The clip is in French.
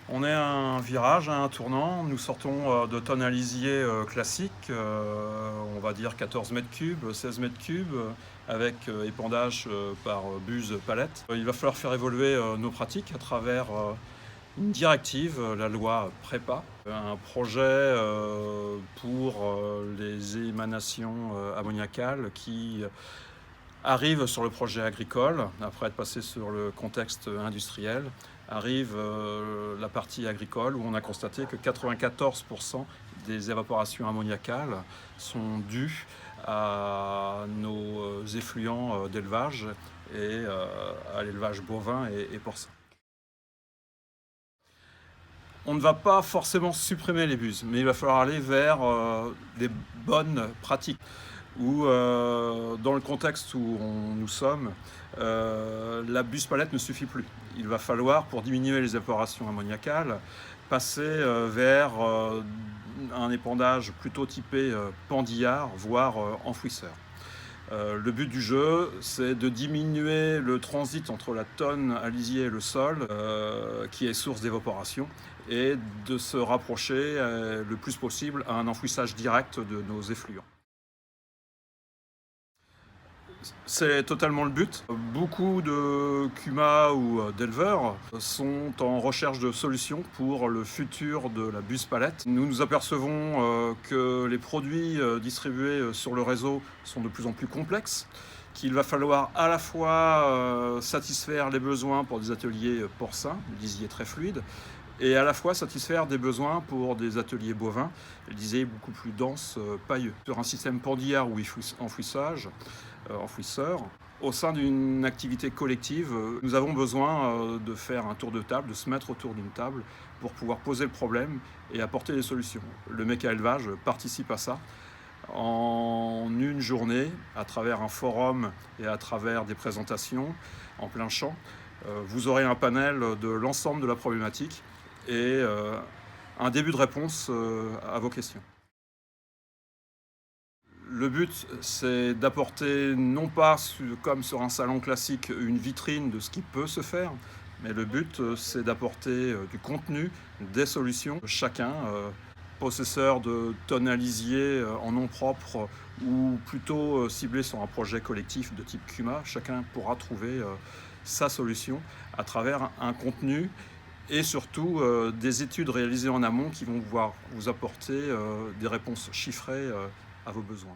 On est à un virage, à un tournant. Nous sortons de tonalisier classique, on va dire 14 mètres cubes, 16 mètres cubes, avec épandage par buse palette. Il va falloir faire évoluer nos pratiques à travers une directive, la loi PREPA, un projet pour les émanations ammoniacales qui arrive sur le projet agricole, après être passé sur le contexte industriel, arrive la partie agricole où on a constaté que 94% des évaporations ammoniacales sont dues à nos effluents d'élevage et à l'élevage bovin et porcin. On ne va pas forcément supprimer les buses, mais il va falloir aller vers des bonnes pratiques. Où, dans le contexte où nous sommes, la buse palette ne suffit plus. Il va falloir, pour diminuer les évaporations ammoniacales, passer vers un épandage plutôt typé pendillard, voire enfouisseur. Le but du jeu, c'est de diminuer le transit entre la tonne à lisier et le sol, qui est source d'évaporation, et de se rapprocher le plus possible à un enfouissage direct de nos effluents. C'est totalement le but. Beaucoup de CUMA ou d'éleveurs sont en recherche de solutions pour le futur de la buse palette. Nous nous apercevons que les produits distribués sur le réseau sont de plus en plus complexes, qu'il va falloir à la fois satisfaire les besoins pour des ateliers porcins, lisier très fluide, et à la fois satisfaire des besoins pour des ateliers bovins, lisier beaucoup plus dense, pailleux. Sur un système pendillard ou enfouisseur, au sein d'une activité collective, nous avons besoin de faire un tour de table, de se mettre autour d'une table pour pouvoir poser le problème et apporter des solutions. Le Méca Élevage participe à ça en une journée, à travers un forum et à travers des présentations en plein champ. Vous aurez un panel de l'ensemble de la problématique et un début de réponse à vos questions. Le but, c'est d'apporter, non pas comme sur un salon classique, une vitrine de ce qui peut se faire, mais le but, c'est d'apporter du contenu, des solutions. Chacun, possesseur de tonalisier en nom propre ou plutôt ciblé sur un projet collectif de type CUMA, chacun pourra trouver sa solution à travers un contenu et surtout des études réalisées en amont qui vont pouvoir vous apporter des réponses chiffrées à vos besoins.